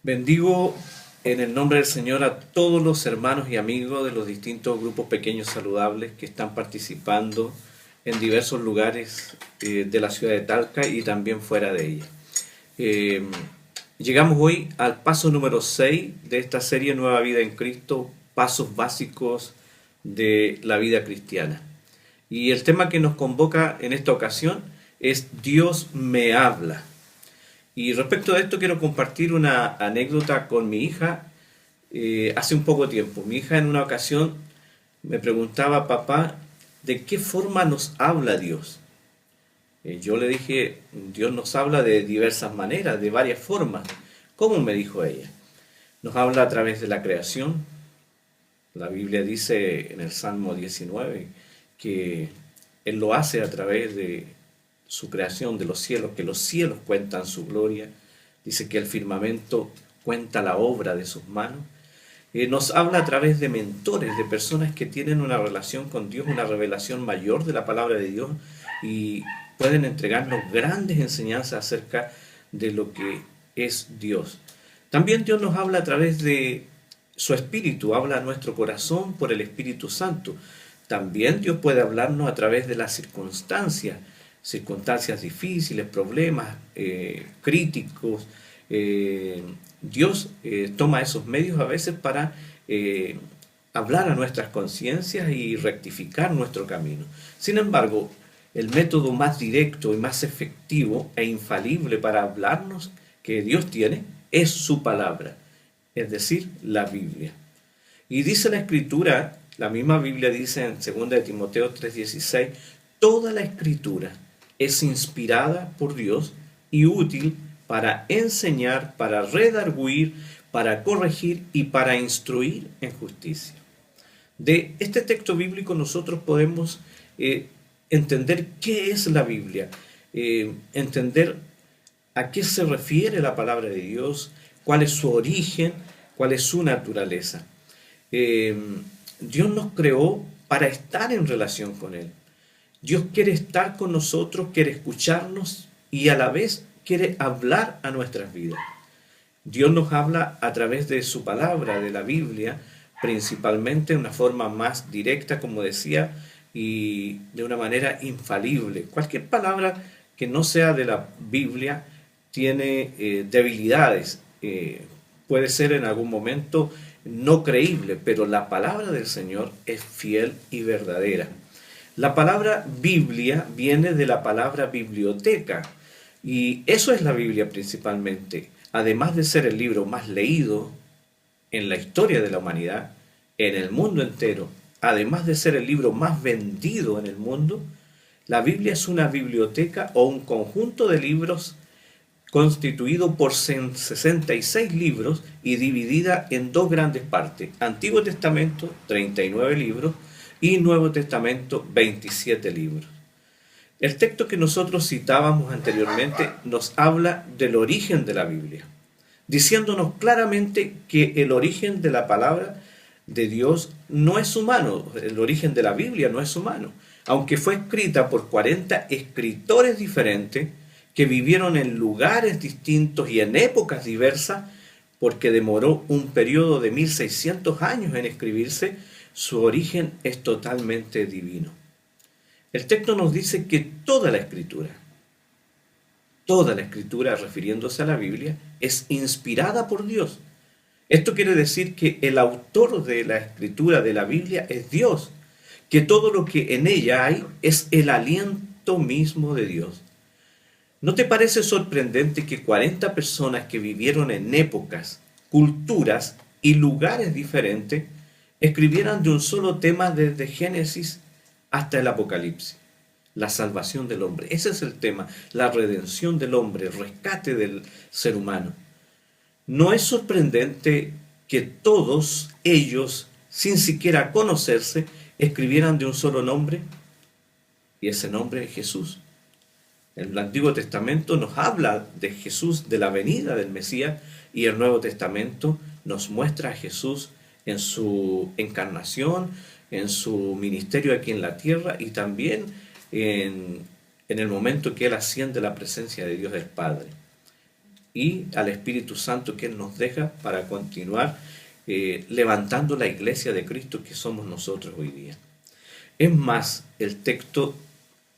Bendigo en el nombre del Señor a todos los hermanos y amigos de los distintos grupos pequeños saludables que están participando en diversos lugares de la ciudad de Talca y también fuera de ella. Eh, Llegamos hoy al paso número 6 de esta serie Nueva Vida en Cristo, pasos básicos de la vida cristiana. Y el tema que nos convoca en esta ocasión es Dios me habla. Y respecto a esto quiero compartir una anécdota con mi hija hace un poco tiempo. Mi hija en una ocasión me preguntaba: papá, ¿de qué forma nos habla Dios? Yo le dije: Dios nos habla de diversas maneras, de varias formas. ¿Cómo? Me dijo ella. Nos habla a través de la creación. La Biblia dice en el Salmo 19 que Él lo hace a través de su creación, de los cielos, que los cielos cuentan su gloria. Dice que el firmamento cuenta la obra de sus manos. Nos habla a través de mentores, de personas que tienen una relación con Dios, una revelación mayor de la palabra de Dios y pueden entregarnos grandes enseñanzas acerca de lo que es Dios. También Dios nos habla a través de su Espíritu, habla a nuestro corazón por el Espíritu Santo. También Dios puede hablarnos a través de las circunstancias difíciles, problemas críticos. Dios toma esos medios a veces para hablar a nuestras conciencias y rectificar nuestro camino. Sin embargo, el método más directo y más efectivo e infalible para hablarnos que Dios tiene es su palabra, es decir, la Biblia. Y dice la Escritura, la misma Biblia dice en 2 de Timoteo 3:16, toda la Escritura es inspirada por Dios y útil para enseñar, para redarguir, para corregir y para instruir en justicia. De este texto bíblico nosotros podemos entender qué es la Biblia, entender a qué se refiere la palabra de Dios, cuál es su origen, cuál es su naturaleza. Dios nos creó para estar en relación con Él. Dios quiere estar con nosotros, quiere escucharnos y a la vez quiere hablar a nuestras vidas. Dios nos habla a través de su palabra, de la Biblia, principalmente de una forma más directa, como decía, y de una manera infalible. Cualquier palabra que no sea de la Biblia tiene debilidades, puede ser en algún momento no creíble, pero la palabra del Señor es fiel y verdadera. La palabra Biblia viene de la palabra biblioteca y eso es la Biblia principalmente. Además de ser el libro más leído en la historia de la humanidad, en el mundo entero, además de ser el libro más vendido en el mundo, la Biblia es una biblioteca o un conjunto de libros constituido por 66 libros y dividida en dos grandes partes: Antiguo Testamento, 39 libros, y Nuevo Testamento, 27 libros. El texto que nosotros citábamos anteriormente nos habla del origen de la Biblia, diciéndonos claramente que el origen de la palabra de Dios no es humano, el origen de la Biblia no es humano, aunque fue escrita por 40 escritores diferentes que vivieron en lugares distintos y en épocas diversas, porque demoró un periodo de 1600 años en escribirse. Su origen es totalmente divino. El texto nos dice que toda la escritura, refiriéndose a la Biblia, es inspirada por Dios. Esto quiere decir que el autor de la escritura de la Biblia es Dios, que todo lo que en ella hay es el aliento mismo de Dios. ¿No te parece sorprendente que 40 personas que vivieron en épocas, culturas y lugares diferentes escribieran de un solo tema desde Génesis hasta el Apocalipsis? La salvación del hombre. Ese es el tema, la redención del hombre, el rescate del ser humano. ¿No es sorprendente que todos ellos, sin siquiera conocerse, escribieran de un solo nombre? Y ese nombre es Jesús. El Antiguo Testamento nos habla de Jesús, de la venida del Mesías, y el Nuevo Testamento nos muestra a Jesús en su encarnación, en su ministerio aquí en la tierra y también en el momento que Él asciende a la presencia de Dios el Padre. y al Espíritu Santo que Él nos deja para continuar levantando la iglesia de Cristo que somos nosotros hoy día. Es más, el texto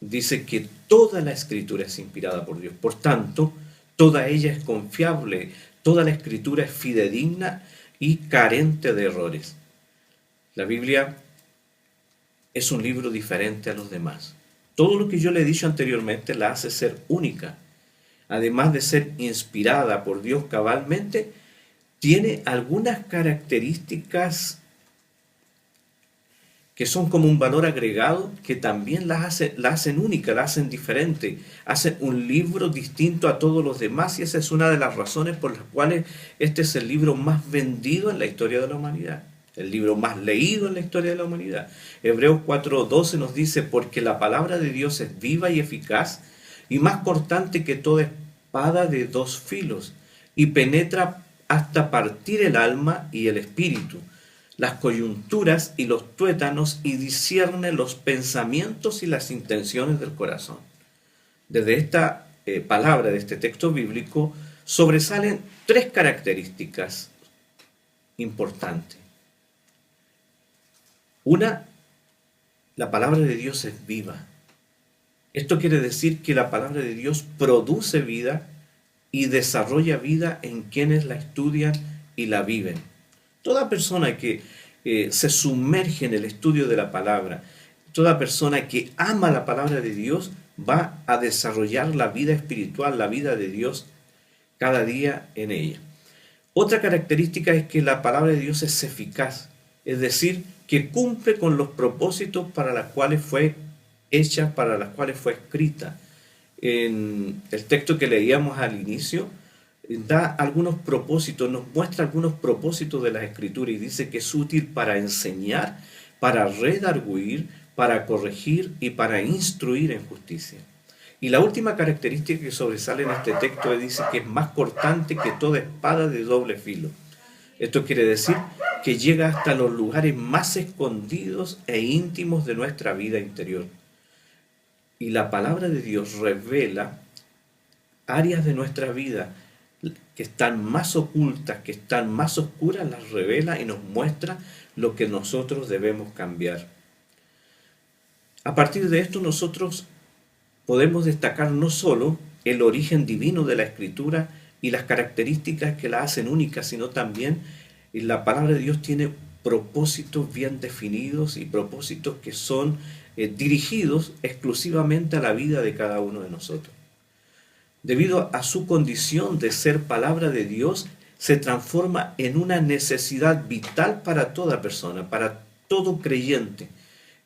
dice que toda la escritura es inspirada por Dios. Por tanto, toda ella es confiable, toda la escritura es fidedigna y carente de errores. La Biblia es un libro diferente a los demás. Todo lo que yo le he dicho anteriormente la hace ser única. Además de ser inspirada por Dios cabalmente, tiene algunas características que son como un valor agregado que también la hacen única, la hacen diferente, hacen un libro distinto a todos los demás, y esa es una de las razones por las cuales este es el libro más vendido en la historia de la humanidad, el libro más leído en la historia de la humanidad. Hebreos 4:12 nos dice: porque la palabra de Dios es viva y eficaz y más cortante que toda espada de dos filos, y penetra hasta partir el alma y el espíritu, las coyunturas y los tuétanos, y discierne los pensamientos y las intenciones del corazón. Desde esta palabra, de este texto bíblico, sobresalen tres características importantes. Una, la palabra de Dios es viva. Esto quiere decir que la palabra de Dios produce vida y desarrolla vida en quienes la estudian y la viven. Toda persona que se sumerge en el estudio de la palabra, toda persona que ama la palabra de Dios, va a desarrollar la vida espiritual, la vida de Dios cada día en ella. Otra característica es que la palabra de Dios es eficaz, es decir, que cumple con los propósitos para los cuales fue hecha, para los cuales fue escrita. En el texto que leíamos al inicio, da algunos propósitos, nos muestra algunos propósitos de la Escritura, y dice que es útil para enseñar, para redarguir, para corregir y para instruir en justicia. Y la última característica que sobresale en este texto dice que es más cortante que toda espada de doble filo. Esto quiere decir que llega hasta los lugares más escondidos e íntimos de nuestra vida interior. Y la palabra de Dios revela áreas de nuestra vida que están más ocultas, que están más oscuras, las revela y nos muestra lo que nosotros debemos cambiar. A partir de esto nosotros podemos destacar no solo el origen divino de la Escritura y las características que la hacen única, sino también la palabra de Dios tiene propósitos bien definidos y propósitos que son dirigidos exclusivamente a la vida de cada uno de nosotros. Debido a su condición de ser palabra de Dios, se transforma en una necesidad vital para toda persona, para todo creyente.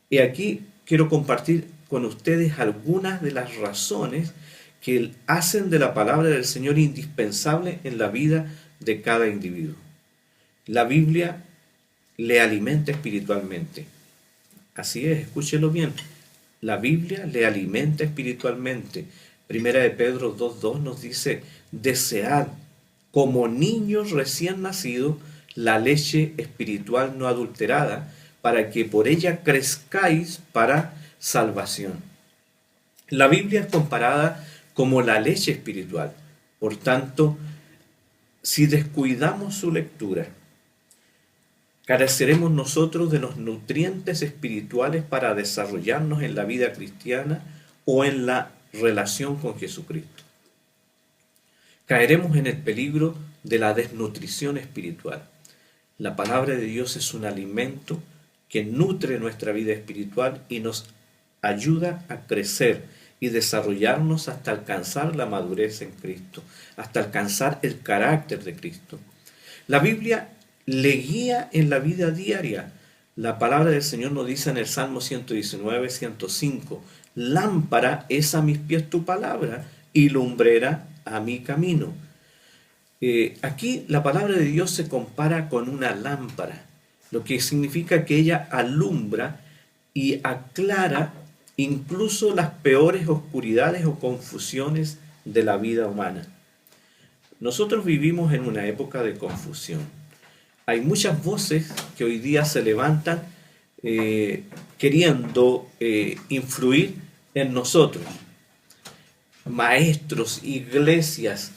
Y aquí quiero compartir con ustedes algunas de las razones que hacen de la palabra del Señor indispensable en la vida de cada individuo. La Biblia le alimenta espiritualmente. Así es, escúchelo bien. La Biblia le alimenta espiritualmente. Primera de Pedro 2:2 nos dice: desead como niños recién nacidos la leche espiritual no adulterada, para que por ella crezcáis para salvación. La Biblia es comparada como la leche espiritual. Por tanto, si descuidamos su lectura, careceremos nosotros de los nutrientes espirituales para desarrollarnos en la vida cristiana o en la relación con Jesucristo. Caeremos en el peligro de la desnutrición espiritual. La palabra de Dios es un alimento que nutre nuestra vida espiritual y nos ayuda a crecer y desarrollarnos hasta alcanzar la madurez en Cristo, hasta alcanzar el carácter de Cristo. La Biblia le guía en la vida diaria. La palabra del Señor nos dice en el Salmo 119:105: lámpara es a mis pies tu palabra y lumbrera a mi camino. Aquí la palabra de Dios se compara con una lámpara, lo que significa que ella alumbra y aclara incluso las peores oscuridades o confusiones de la vida humana. Nosotros vivimos en una época de confusión. Hay muchas voces que hoy día se levantan queriendo influir en nosotros. Maestros, iglesias,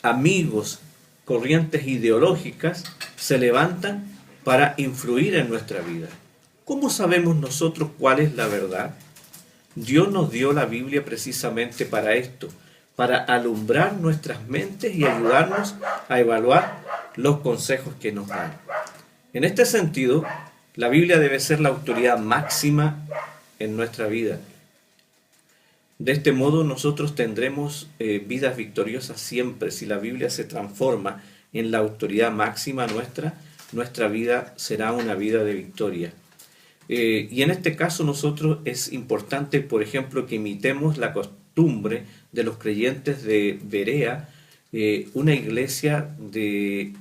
amigos, corrientes ideológicas se levantan para influir en nuestra vida. ¿Cómo sabemos nosotros cuál es la verdad? Dios nos dio la Biblia precisamente para esto, para alumbrar nuestras mentes y ayudarnos a evaluar los consejos que nos dan. En este sentido, la Biblia debe ser la autoridad máxima en nuestra vida. De este modo nosotros tendremos vidas victoriosas siempre. Si la Biblia se transforma en la autoridad máxima nuestra vida será una vida de victoria. Y en este caso nosotros es importante, por ejemplo, que imitemos la costumbre de los creyentes de Berea, una iglesia del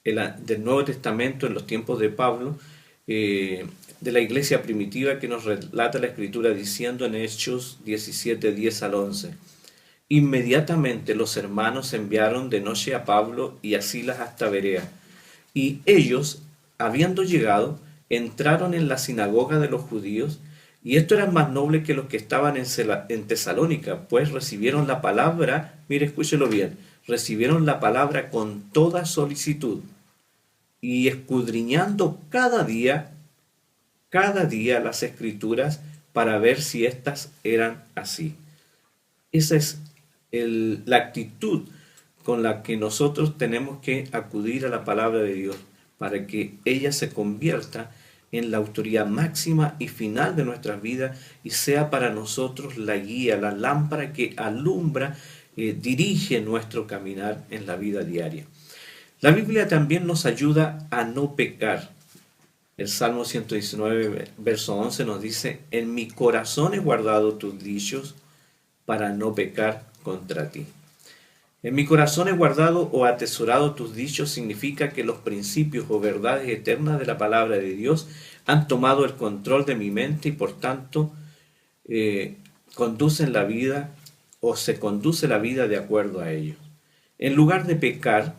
Nuevo Testamento en los tiempos de Pablo, de la iglesia primitiva que nos relata la Escritura diciendo en Hechos 17, 10 al 11. Inmediatamente los hermanos enviaron de noche a Pablo y a Silas hasta Berea, y ellos, habiendo llegado, entraron en la sinagoga de los judíos, y estos eran más nobles que los que estaban en Tesalónica, pues recibieron la palabra, mire, escúchelo bien, recibieron la palabra con toda solicitud, y escudriñando cada día las Escrituras para ver si éstas eran así. Esa es la actitud con la que nosotros tenemos que acudir a la palabra de Dios, para que ella se convierta en la autoridad máxima y final de nuestras vidas y sea para nosotros la guía, la lámpara que alumbra, dirige nuestro caminar en la vida diaria. La Biblia también nos ayuda a no pecar. El Salmo 119, verso 11 nos dice: en mi corazón he guardado tus dichos para no pecar contra ti. En mi corazón he guardado o atesorado tus dichos significa que los principios o verdades eternas de la palabra de Dios han tomado el control de mi mente y por tanto conducen la vida o se conduce la vida de acuerdo a ellos. En lugar de pecar,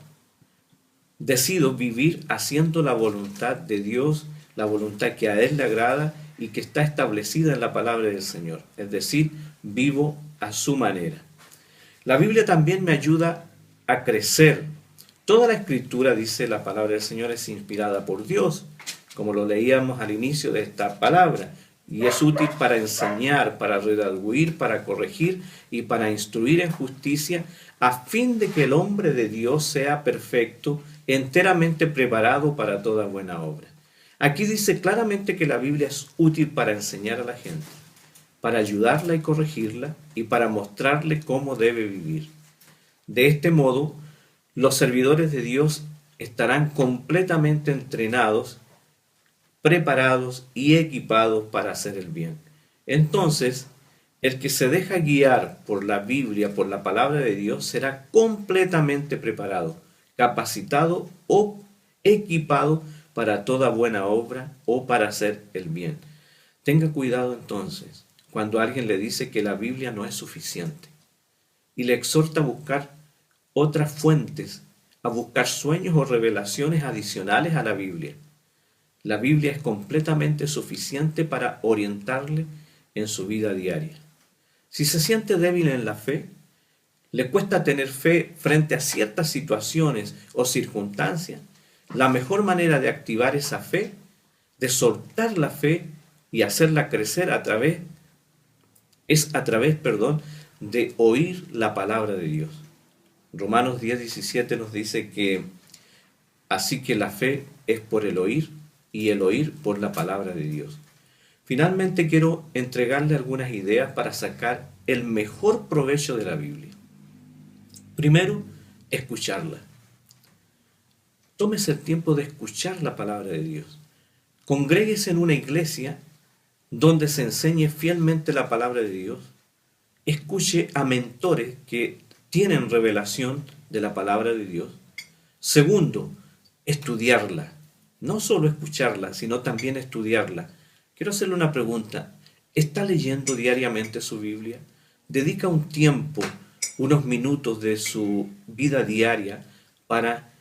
decido vivir haciendo la voluntad de Dios, la voluntad que a Él le agrada y que está establecida en la palabra del Señor. Es decir, vivo a su manera. La Biblia también me ayuda a crecer. Toda la Escritura, dice la palabra del Señor, es inspirada por Dios, como lo leíamos al inicio de esta palabra, y es útil para enseñar, para redarguir, para corregir y para instruir en justicia, a fin de que el hombre de Dios sea perfecto, enteramente preparado para toda buena obra. Aquí dice claramente que la Biblia es útil para enseñar a la gente, para ayudarla y corregirla y para mostrarle cómo debe vivir. De este modo, los servidores de Dios estarán completamente entrenados, preparados y equipados para hacer el bien. Entonces, el que se deja guiar por la Biblia, por la palabra de Dios, será completamente preparado, capacitado o equipado para toda buena obra o para hacer el bien. Tenga cuidado entonces cuando alguien le dice que la Biblia no es suficiente y le exhorta a buscar otras fuentes, a buscar sueños o revelaciones adicionales a la Biblia. La Biblia es completamente suficiente para orientarle en su vida diaria. Si se siente débil en la fe, le cuesta tener fe frente a ciertas situaciones o circunstancias, la mejor manera de activar esa fe, de soltar la fe y hacerla crecer a través de oír la palabra de Dios. Romanos 10:17 nos dice que así que la fe es por el oír y el oír por la palabra de Dios. Finalmente quiero entregarle algunas ideas para sacar el mejor provecho de la Biblia. Primero, escucharla. Tómese el tiempo de escuchar la palabra de Dios. Congréguese en una iglesia donde se enseñe fielmente la palabra de Dios. Escuche a mentores que tienen revelación de la palabra de Dios. Segundo, estudiarla. No solo escucharla, sino también estudiarla. Quiero hacerle una pregunta. ¿Está leyendo diariamente su Biblia? ¿Dedica un tiempo, unos minutos de su vida diaria para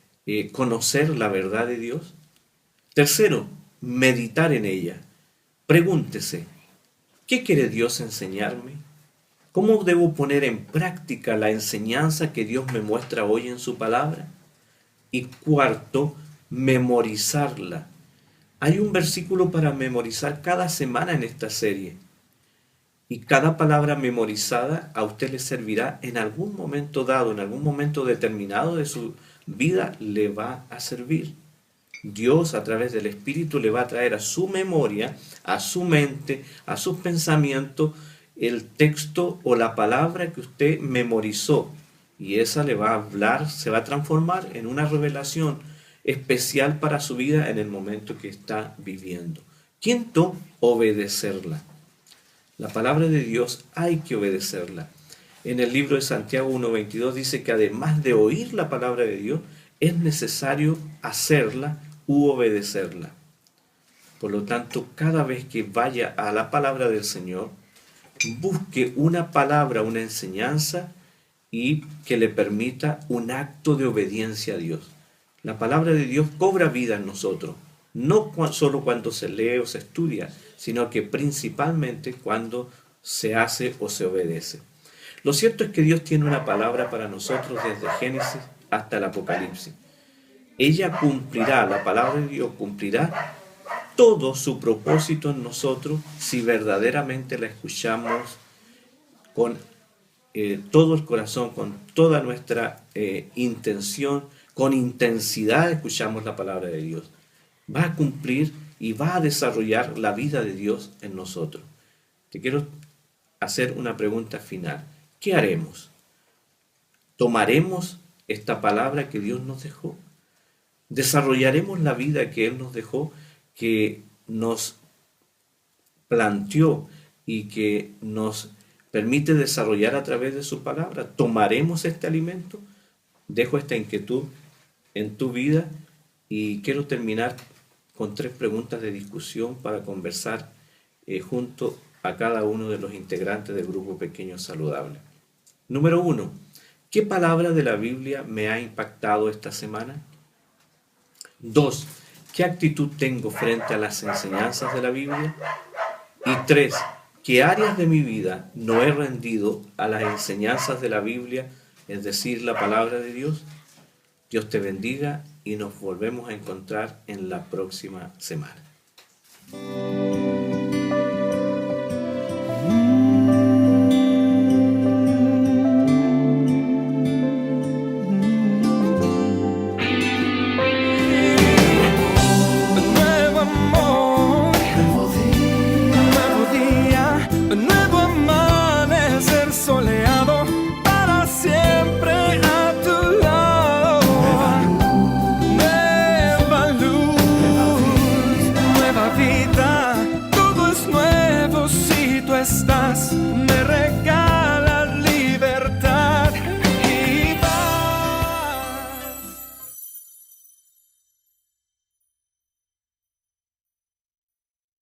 conocer la verdad de Dios? Tercero, meditar en ella. Pregúntese, ¿qué quiere Dios enseñarme? ¿Cómo debo poner en práctica la enseñanza que Dios me muestra hoy en su palabra? Y cuarto, memorizarla. Hay un versículo para memorizar cada semana en esta serie. Y cada palabra memorizada a usted le servirá en algún momento dado, en algún momento determinado de su vida, le va a servir. Dios a través del Espíritu le va a traer a su memoria, a su mente, a sus pensamientos, el texto o la palabra que usted memorizó. Y esa le va a hablar, se va a transformar en una revelación especial para su vida en el momento que está viviendo. Quinto, obedecerla. La palabra de Dios hay que obedecerla. En el libro de Santiago 1:22 dice que además de oír la palabra de Dios, es necesario hacerla u obedecerla. Por lo tanto, cada vez que vaya a la palabra del Señor, busque una palabra, una enseñanza y que le permita un acto de obediencia a Dios. La palabra de Dios cobra vida en nosotros, no solo cuando se lee o se estudia, sino que principalmente cuando se hace o se obedece. Lo cierto es que Dios tiene una palabra para nosotros desde Génesis hasta el Apocalipsis. Ella cumplirá, la palabra de Dios cumplirá todo su propósito en nosotros si verdaderamente la escuchamos con todo el corazón, con toda nuestra intención, con intensidad escuchamos la palabra de Dios. Va a cumplir y va a desarrollar la vida de Dios en nosotros. Te quiero hacer una pregunta final. ¿Qué haremos? ¿Tomaremos esta palabra que Dios nos dejó? ¿Desarrollaremos la vida que Él nos dejó, que nos planteó y que nos permite desarrollar a través de su palabra? ¿Tomaremos este alimento? Dejo esta inquietud en tu vida y quiero terminar con 3 preguntas de discusión para conversar junto a cada uno de los integrantes del grupo Pequeño Saludable. Número 1. ¿Qué palabra de la Biblia me ha impactado esta semana? 2. ¿Qué actitud tengo frente a las enseñanzas de la Biblia? Y 3. ¿Qué áreas de mi vida no he rendido a las enseñanzas de la Biblia, es decir, la palabra de Dios? Dios te bendiga y nos volvemos a encontrar en la próxima semana.